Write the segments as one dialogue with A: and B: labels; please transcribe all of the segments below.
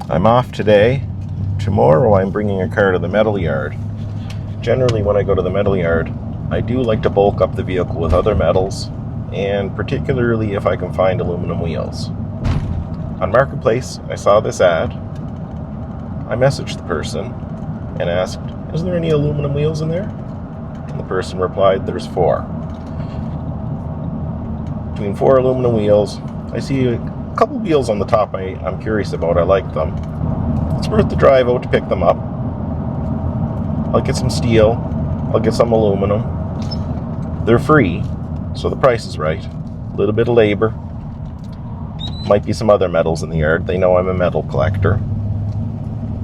A: I'm off today. Tomorrow I'm bringing a car to the metal yard. Generally when I go to the metal yard, I do like to bulk up the vehicle with other metals, and particularly if I can find aluminum wheels. On Marketplace, I saw this ad. I messaged the person and asked, is there any aluminum wheels in there? And the person replied, there's 4. Between 4 aluminum wheels, I see a couple wheels on the top I'm curious about. I like them. It's worth the drive out to pick them up. I'll get some steel. I'll get some aluminum. They're free, so the price is right. A little bit of labor. Might be some other metals in the yard. They know I'm a metal collector.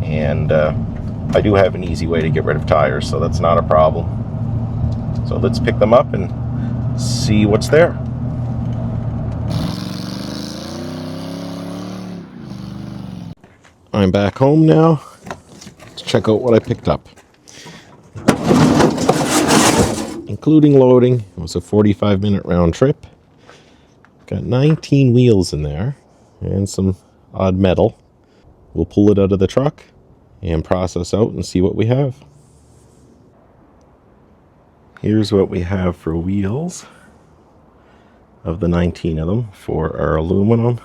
A: And I do have an easy way to get rid of tires, so that's not a problem. So let's pick them up and see what's there. I'm back home now. Let's check out what I picked up. Including loading, it was a 45-minute round trip. Got 19 wheels in there and some odd metal. We'll pull it out of the truck and process out and see what we have. Here's what we have for wheels. Of the 19 of them, 4 are aluminum.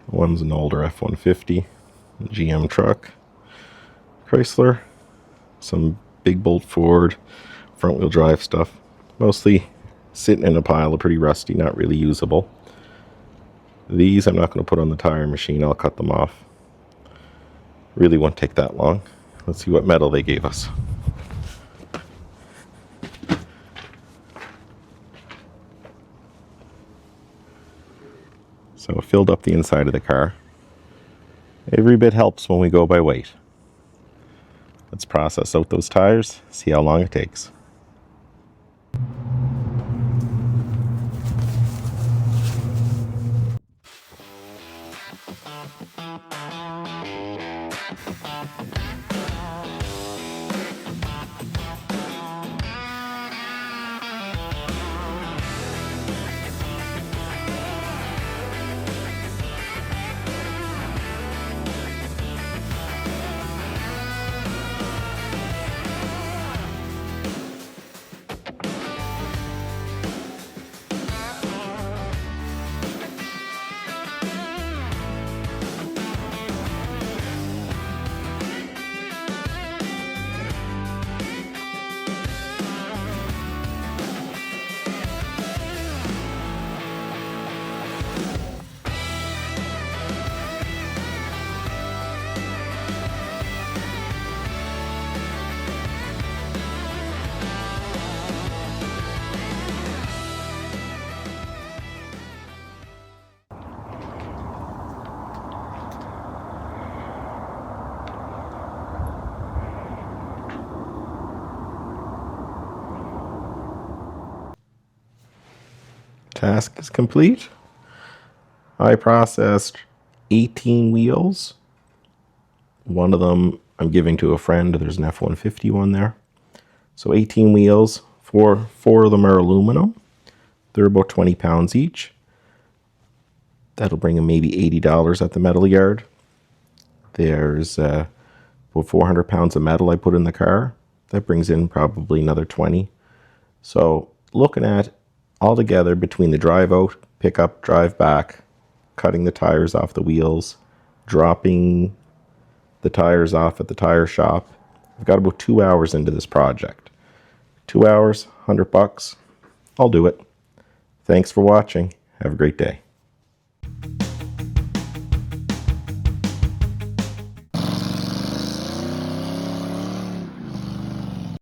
A: One's an older F-150, GM truck, Chrysler, some big bolt Ford, front wheel drive stuff. Mostly sitting in a pile of pretty rusty, not really usable. These I'm not going to put on the tire machine, I'll cut them off. Really won't take that long. Let's see what metal they gave us. So it filled up the inside of the car. Every bit helps when we go by weight. Let's process out those tires, see how long it takes. Task is complete. I processed 18 wheels. One of them I'm giving to a friend. There's an F-150 one there. So 18 wheels. Four of them are aluminum. They're about 20 pounds each. That'll bring them maybe $80 at the metal yard. There's about 400 pounds of metal I put in the car. That brings in probably another 20. So looking at altogether between the drive out, pick up, drive back, cutting the tires off the wheels, dropping the tires off at the tire shop, I've got about 2 hours into this project. 2 hours, $100. I'll do it. Thanks for watching. Have a great day.